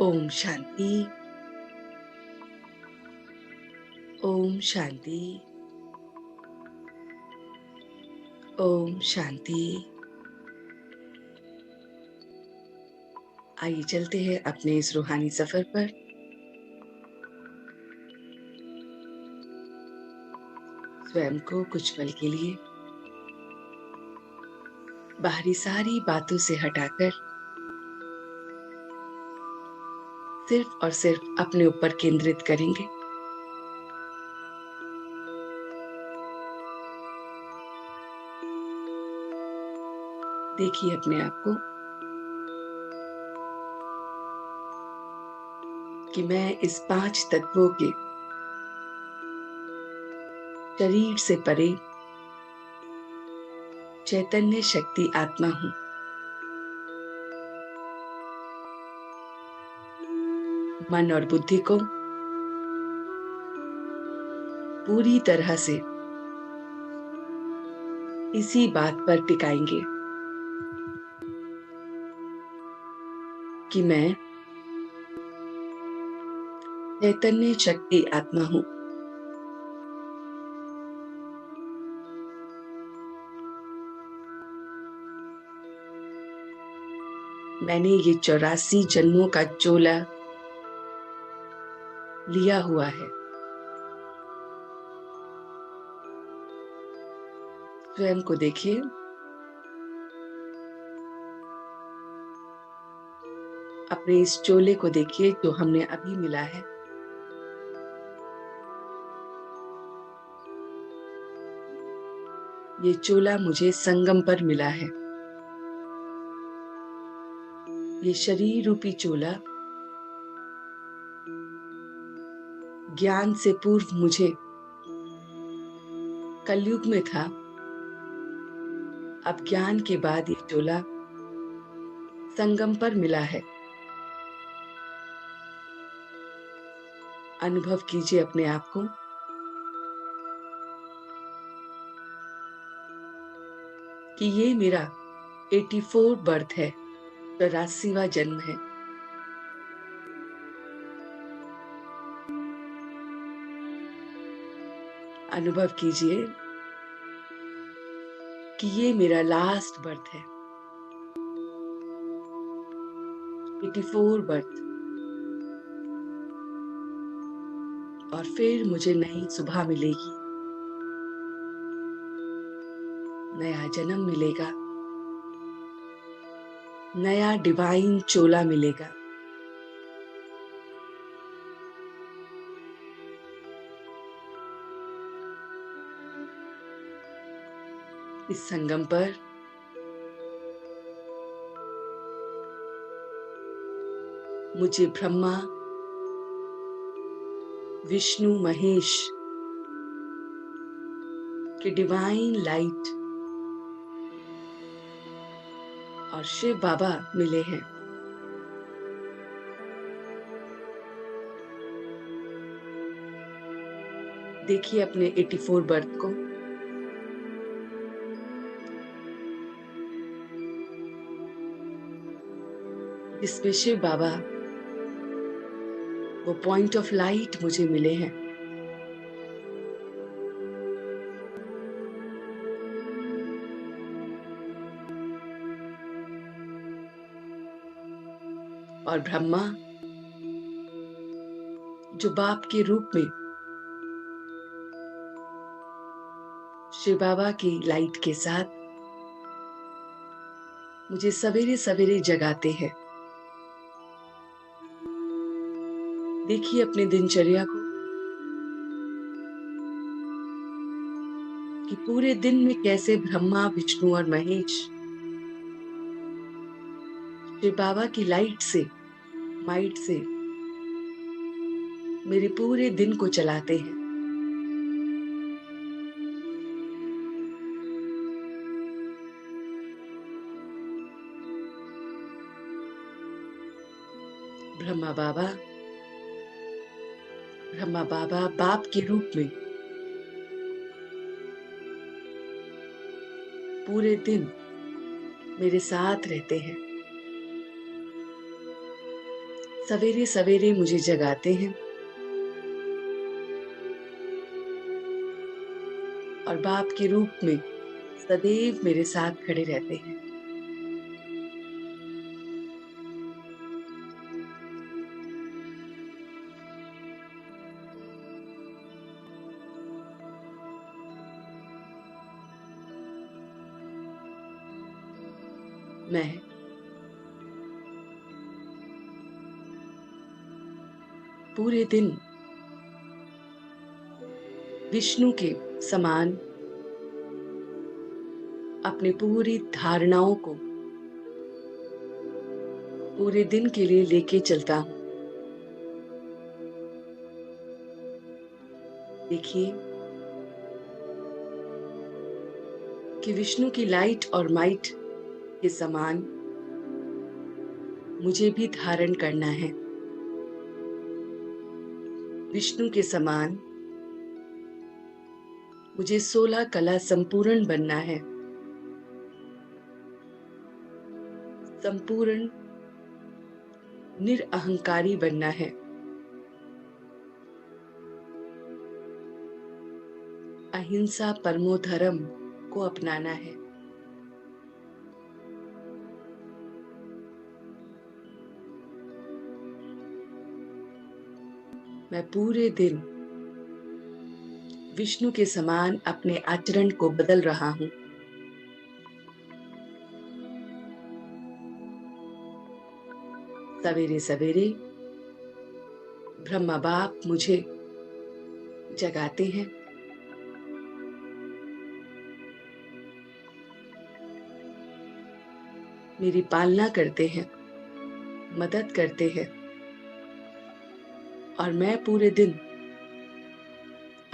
ओम शांति। ओम शांति। ओम शांति। आइए चलते हैं अपने इस रूहानी सफर पर। स्वयं को कुछ पल के लिए बाहरी सारी बातों से हटाकर सिर्फ और सिर्फ अपने ऊपर केंद्रित करेंगे। देखिए अपने आप को कि मैं इस 5 तत्वों के शरीर से परे चैतन्य शक्ति आत्मा हूँ। मन और बुद्धि को पूरी तरह से इसी बात पर टिकाएंगे कि मैं चैतन्य शक्ति आत्मा हूँ। मैंने ये 84 जन्मों का चोला लिया हुआ है। स्वयं को देखिए, अपने इस चोले को देखिए जो हमने अभी मिला है। ये चोला मुझे संगम पर मिला है। ये शरीर रूपी चोला ज्ञान से पूर्व मुझे कलयुग में था। अब ज्ञान के बाद ये चोला संगम पर मिला है। अनुभव कीजिए अपने आप को कि ये मेरा 84 बर्थ है, 84वां जन्म है। अनुभव कीजिए कि ये मेरा लास्ट बर्थ है, 84 बर्थ। और फिर मुझे नई सुबह मिलेगी, नया जन्म मिलेगा, नया डिवाइन चोला मिलेगा। इस संगम पर मुझे ब्रह्मा, विष्णु, महेश के डिवाइन लाइट और शिव बाबा मिले हैं। देखिए अपने 84 बर्थ को। जिसमें शिव बाबा वो पॉइंट ऑफ लाइट मुझे मिले हैं। और ब्रह्मा जो बाप के रूप में शिव बाबा की लाइट के साथ मुझे सवेरे सवेरे जगाते हैं। देखिए अपने दिनचर्या को कि पूरे दिन में कैसे ब्रह्मा, विष्णु और महेश शिव बाबा की लाइट से, माइट से मेरे पूरे दिन को चलाते हैं। ब्रह्मा बाबा, ब्रह्मा बाबा बाप के रूप में पूरे दिन मेरे साथ रहते हैं। सवेरे सवेरे मुझे जगाते हैं और बाप के रूप में सदैव मेरे साथ खड़े रहते हैं। मैं पूरे दिन विष्णु के समान अपनी पूरी धारणाओं को पूरे दिन के लिए लेके चलता हूँ। देखिए कि विष्णु की लाइट और माइट के समान मुझे भी धारण करना है। विष्णु के समान मुझे 16 कला संपूर्ण बनना है। संपूर्ण निरअहंकारी बनना है। अहिंसा परमो धर्म को अपनाना है। मैं पूरे दिन विष्णु के समान अपने आचरण को बदल रहा हूँ। सवेरे सवेरे ब्रह्मा बाप मुझे जगाते हैं। मेरी पालना करते हैं, मदद करते हैं और मैं पूरे दिन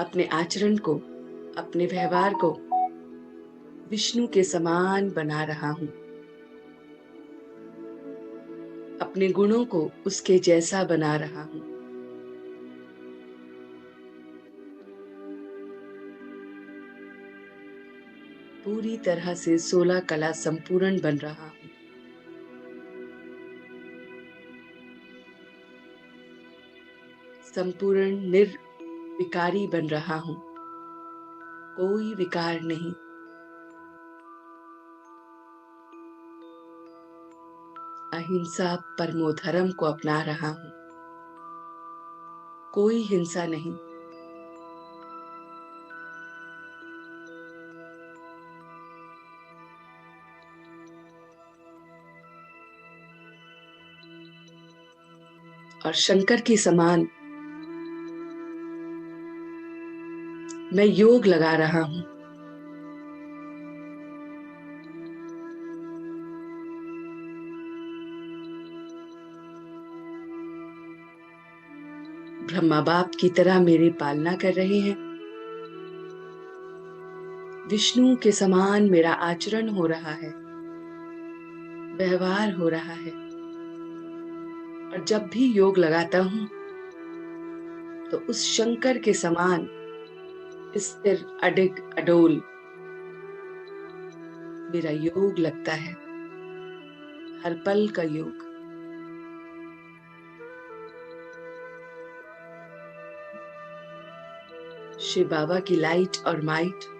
अपने आचरण को, अपने व्यवहार को विष्णु के समान बना रहा हूँ। अपने गुणों को उसके जैसा बना रहा हूँ। पूरी तरह से 16 कला संपूर्ण बन रहा हूँ। संपूर्ण निर्विकारी बन रहा हूँ। कोई विकार नहीं। अहिंसा परमो धर्म को अपना रहा हूँ। कोई हिंसा नहीं। और शंकर की समान मैं योग लगा रहा हूँ। ब्रह्मा बाप की तरह मेरी पालना कर रहे हैं। विष्णु के समान मेरा आचरण हो रहा है, व्यवहार हो रहा है। और जब भी योग लगाता हूँ तो उस शंकर के समान स्थिर अडिग अडोल मेरा योग लगता है। हर पल का योग। शिव बाबा की लाइट और माइट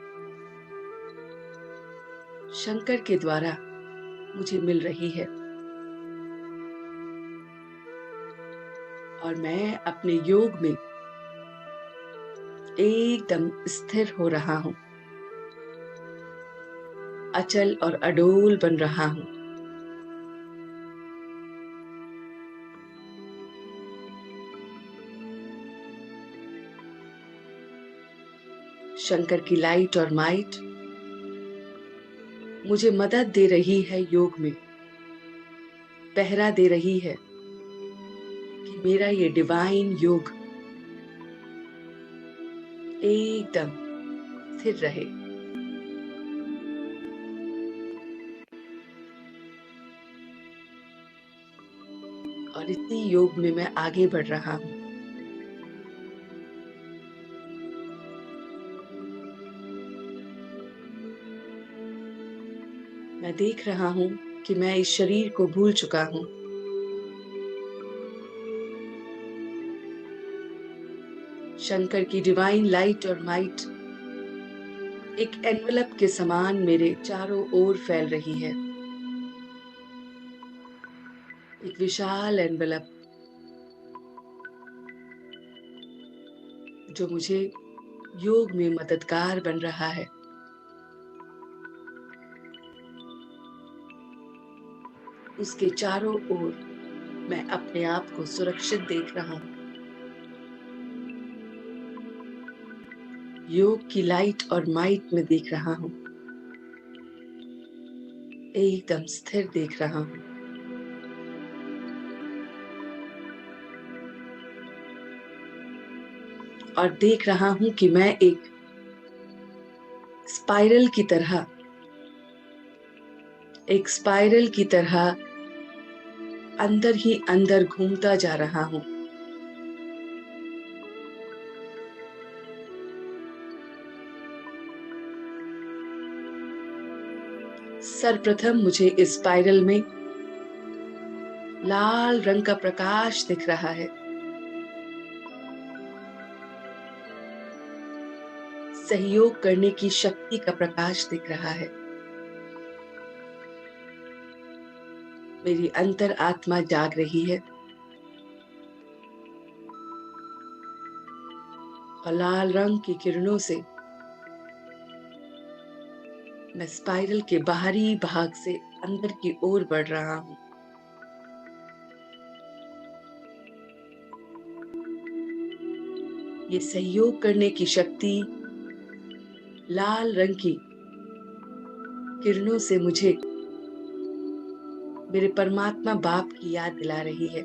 शंकर के द्वारा मुझे मिल रही है और मैं अपने योग में एकदम स्थिर हो रहा हूँ। अचल और अडोल बन रहा हूँ। शंकर की लाइट और माइट मुझे मदद दे रही है योग में, पहरा दे रही है कि मेरा ये डिवाइन योग एकदम स्थिर रहे। और इसी योग में मैं आगे बढ़ रहा हूँ। मैं देख रहा हूँ कि मैं इस शरीर को भूल चुका हूँ। शंकर की डिवाइन लाइट और माइट एक एनवेलप के समान मेरे चारों ओर फैल रही है। एक विशाल एनवेलप जो मुझे योग में मददगार बन रहा है। उसके चारों ओर मैं अपने आप को सुरक्षित देख रहा हूँ। योग की लाइट और माइट में देख रहा हूँ। एकदम स्थिर देख रहा हूँ। और देख रहा हूँ कि मैं एक स्पाइरल की तरह अंदर ही अंदर घूमता जा रहा हूँ। सर्वप्रथम मुझे इस स्पाइरल में लाल रंग का प्रकाश दिख रहा है। सहयोग करने की शक्ति का प्रकाश दिख रहा है। मेरी अंतर आत्मा जाग रही है और लाल रंग की किरणों से मैं स्पाइरल के बाहरी भाग से अंदर की ओर बढ़ रहा हूँ। ये सहयोग करने की शक्ति लाल रंग की किरणों से मुझे मेरे परमात्मा बाप की याद दिला रही है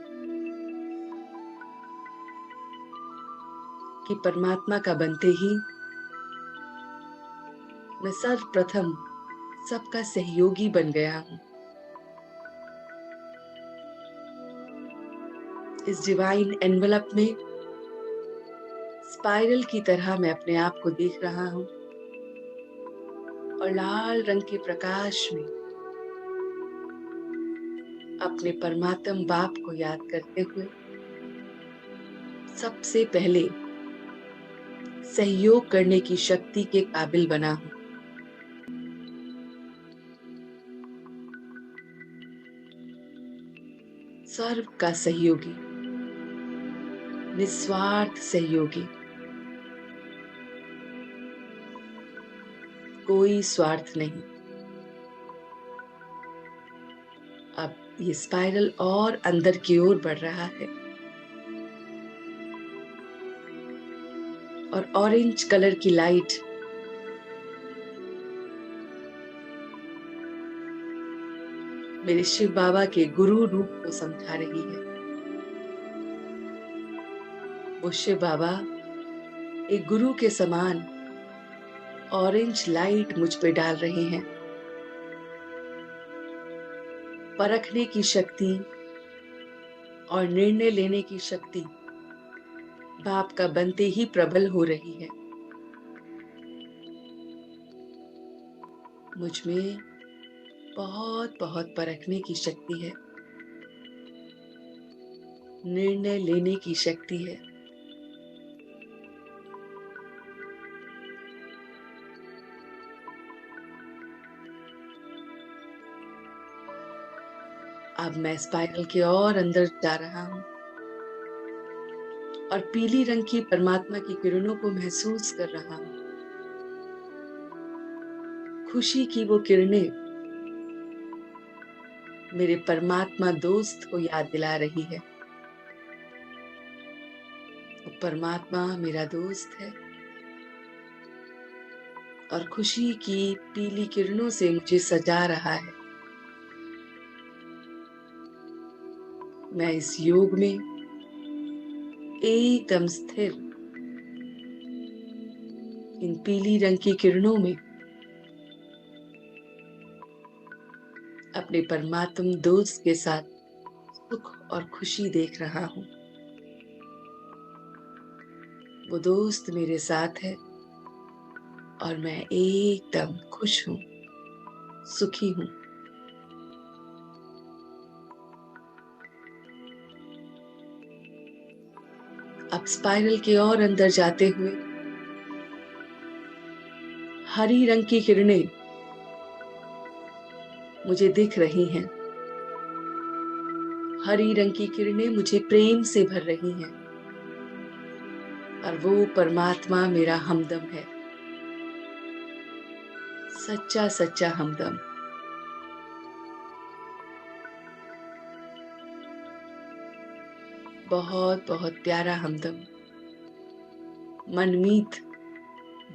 कि परमात्मा का बनते ही मैं सर्वप्रथम सबका सहयोगी बन गया हूँ। इस डिवाइन एनवेलप में स्पाइरल की तरह मैं अपने आप को देख रहा हूँ और लाल रंग के प्रकाश में अपने परमात्म बाप को याद करते हुए सबसे पहले सहयोग करने की शक्ति के काबिल बना हूँ। सर्व का सहयोगी, निस्वार्थ सहयोगी, कोई स्वार्थ नहीं। अब ये स्पाइरल और अंदर की ओर बढ़ रहा है और ऑरेंज कलर की लाइट मेरे शिव बाबा के गुरु रूप को समझा रही है। वो शिव बाबा एक गुरु के समान ऑरेंज लाइट मुझ पे डाल रहे हैं। परखने की शक्ति और निर्णय लेने की शक्ति बाप का बनते ही प्रबल हो रही है। मुझ में बहुत बहुत परखने की शक्ति है, निर्णय लेने की शक्ति है। अब मैं स्पाइरल के और अंदर जा रहा हूँ और पीली रंग की परमात्मा की किरणों को महसूस कर रहा हूँ। खुशी की वो किरणें मेरे परमात्मा दोस्त को याद दिला रही है। वो परमात्मा मेरा दोस्त है और खुशी की पीली किरणों से मुझे सजा रहा है। मैं इस योग में एकदम स्थिर इन पीली रंग की किरणों में अपने परमात्म दोस्त के साथ सुख और खुशी देख रहा हूँ। वो दोस्त मेरे साथ है और मैं एकदम खुश हूँ, सुखी हूँ। अब स्पाइरल के और अंदर जाते हुए हरी रंग की किरणें मुझे दिख रही हैं। हरी रंग की किरणें मुझे प्रेम से भर रही हैं और वो परमात्मा मेरा हमदम है, सच्चा सच्चा हमदम। बहुत बहुत प्यारा हमदम, मनमीत,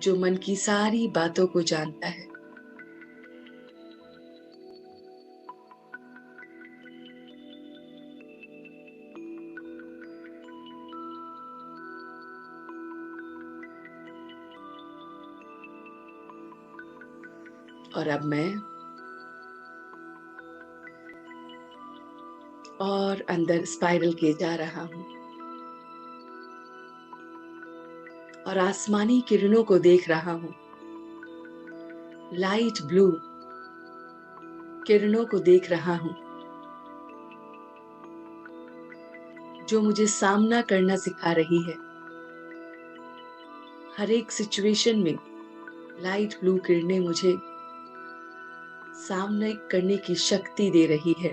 जो मन की सारी बातों को जानता है। और अब मैं और अंदर स्पाइरल किए जा रहा हूं और आसमानी किरणों को देख रहा हूं। लाइट ब्लू किरणों को देख रहा हूं जो मुझे सामना करना सिखा रही है। हर एक सिचुएशन में लाइट ब्लू किरणें मुझे सामना करने की शक्ति दे रही है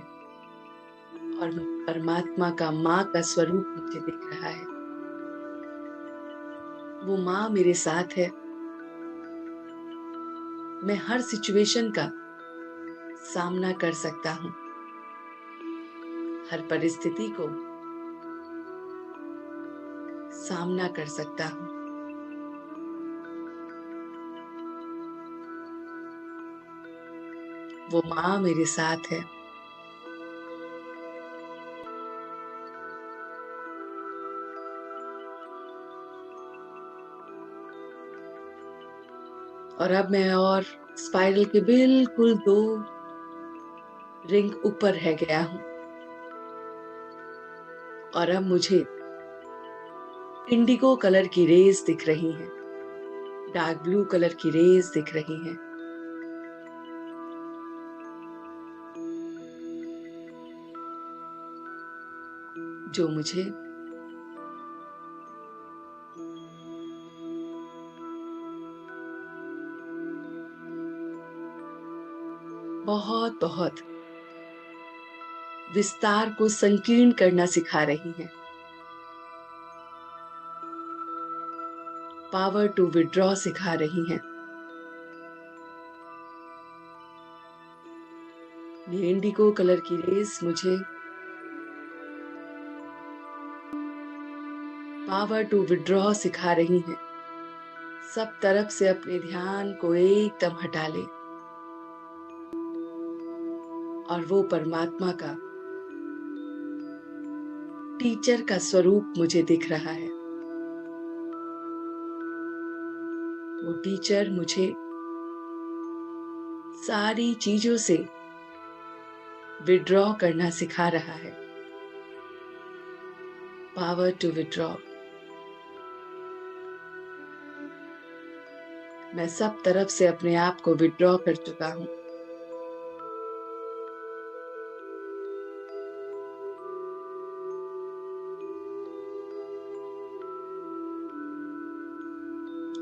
और परमात्मा का माँ का स्वरूप मुझे दिख रहा है। वो माँ मेरे साथ है। मैं हर सिचुएशन का सामना कर सकता हूँ, हर परिस्थिति को सामना कर सकता हूँ। वो माँ मेरे साथ है। और अब मैं और स्पाइरल के बिल्कुल 2 रिंग ऊपर रह गया हूँ और अब मुझे इंडिगो कलर की रेज दिख रही हैं, डार्क ब्लू कलर की रेज दिख रही हैं। जो मुझे बहुत बहुत विस्तार को संकीर्ण करना सिखा रही हैं। पावर टू विड्रॉ सिखा रही हैं। ये इंडिगो कलर की रेस मुझे पावर टू विड्रॉ सिखा रही हैं। सब तरफ से अपने ध्यान को एकदम हटा ले और वो परमात्मा का टीचर का स्वरूप मुझे दिख रहा है। वो टीचर मुझे सारी चीजों से विड्रॉ करना सिखा रहा है। Power to withdraw. मैं सब तरफ से अपने आप को विड्रॉ कर चुका हूं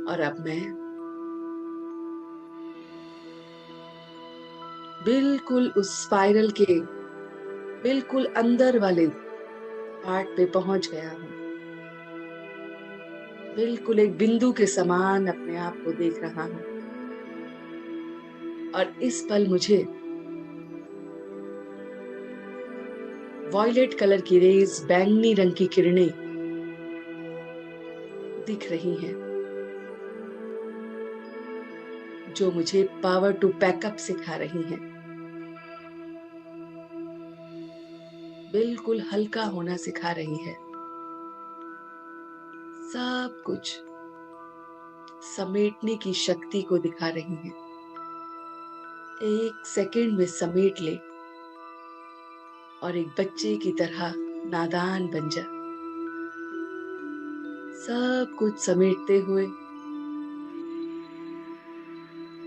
और अब मैं बिल्कुल उस स्पाइरल के बिल्कुल अंदर वाले पार्ट पे पहुंच गया हूं। बिल्कुल एक बिंदु के समान अपने आप को देख रहा हूं और इस पल मुझे वॉयलेट कलर की रेज, बैंगनी रंग की किरणें दिख रही हैं जो मुझे पावर टू पैकअप सिखा रही हैं। बिल्कुल हल्का होना सिखा रही है। सब कुछ समेटने की शक्ति को दिखा रही है। 1 सेकंड में समेट ले और एक बच्चे की तरह नादान बन जा। सब कुछ समेटते हुए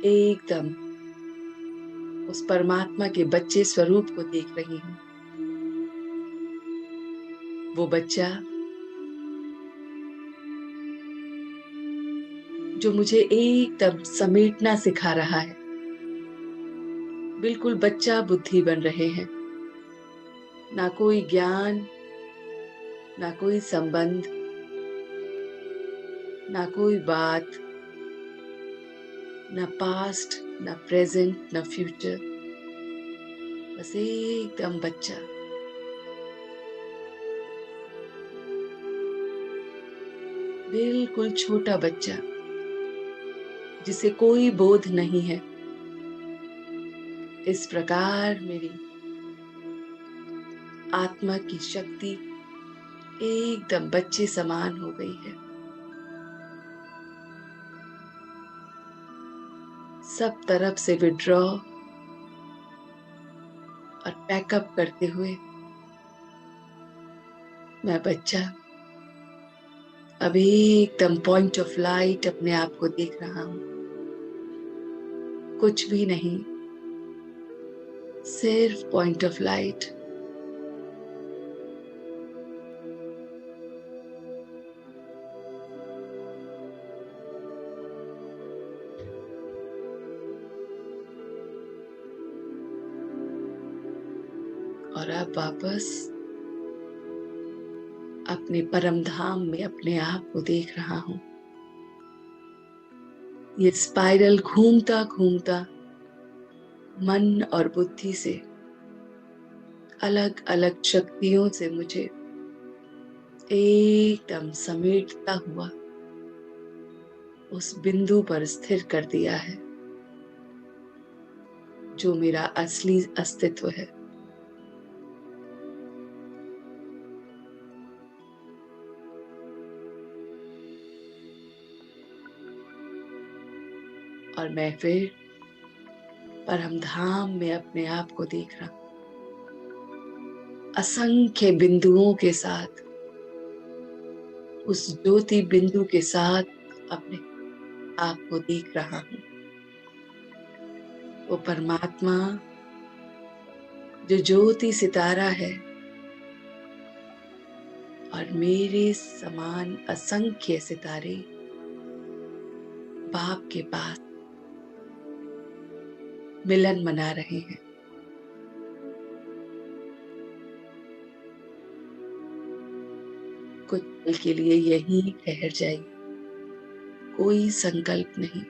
एकदम उस परमात्मा के बच्चे स्वरूप को देख रही हूँ। वो बच्चा जो मुझे एकदम समेटना सिखा रहा है। बिल्कुल बच्चा बुद्धि बन रहे हैं। ना कोई ज्ञान, ना कोई संबंध, ना कोई बात, ना पास्ट, ना प्रेजेंट, ना फ्यूचर। बस एकदम बच्चा। बिल्कुल छोटा बच्चा, जिसे कोई बोध नहीं है। इस प्रकार मेरी आत्मा की शक्ति एकदम बच्चे समान हो गई है। सब तरफ से विड्रॉ और पैकअप करते हुए मैं बच्चा अभी एकदम पॉइंट ऑफ लाइट अपने आप को देख रहा हूं। कुछ भी नहीं, सिर्फ पॉइंट ऑफ लाइट। और अब वापस अपने परम धाम में अपने आप को देख रहा हूं। ये स्पाइरल घूमता घूमता मन और बुद्धि से अलग अलग शक्तियों से मुझे एकदम समेटता हुआ उस बिंदु पर स्थिर कर दिया है, जो मेरा असली अस्तित्व है। और मैं फिर परम धाम में अपने आप को देख रहा हूं, असंख्य बिंदुओं के साथ, उस ज्योति बिंदु के साथ अपने आप को देख रहा हूं। वो परमात्मा जो ज्योति सितारा है और मेरे समान असंख्य सितारे बाप के पास मिलन मना रहे हैं। कुछ पल के लिए यहीं ठहर जाइए, कोई संकल्प नहीं।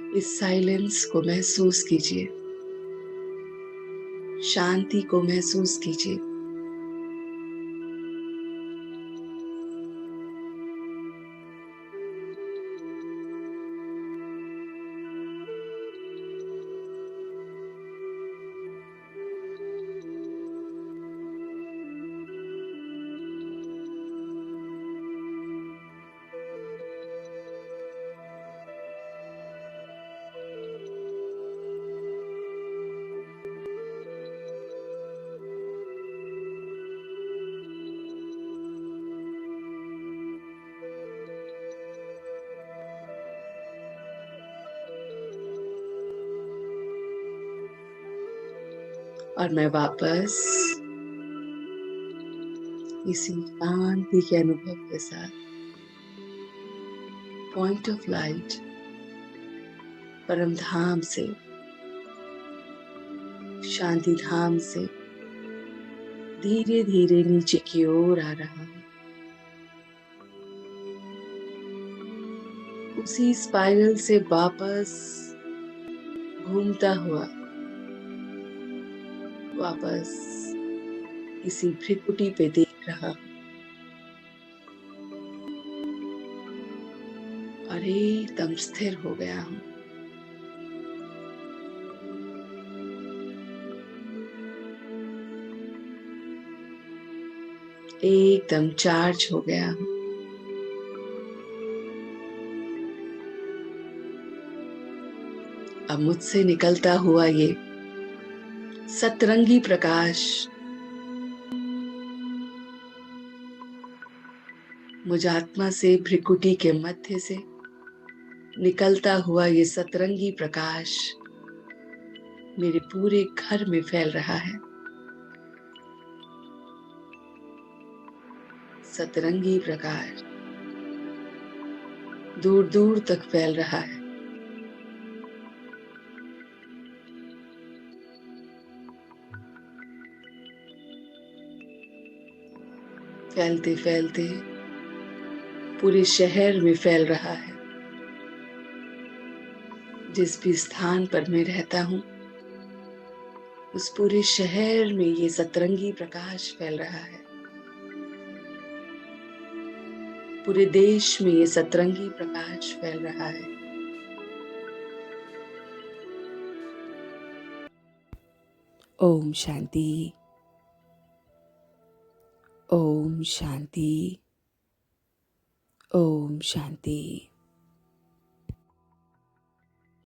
इस साइलेंस को महसूस कीजिए, शांति को महसूस कीजिए। और मैं वापस इसी शांति के अनुभव के साथ पॉइंट ऑफ लाइट परम धाम से, शांति धाम से धीरे धीरे नीचे की ओर आ रहा हूं। उसी स्पाइरल से वापस घूमता हुआ वापस इसी भ्रिकुटी पे देख रहा हूँ और एकदम स्थिर हो गया हूँ। एकदम चार्ज हो गया हूँ। अब मुझसे निकलता हुआ ये सतरंगी प्रकाश मुझ आत्मा से भ्रिकुटी के मध्य से निकलता हुआ ये सतरंगी प्रकाश मेरे पूरे घर में फैल रहा है। सतरंगी प्रकाश दूर दूर तक फैल रहा है। फैलते फैलते पूरे शहर में फैल रहा है। जिस भी स्थान पर मैं रहता हूँ उस पूरे शहर में ये सतरंगी प्रकाश फैल रहा है। पूरे देश में ये सतरंगी प्रकाश फैल रहा है। ओम शांति। ओम शांति। ओम शांति।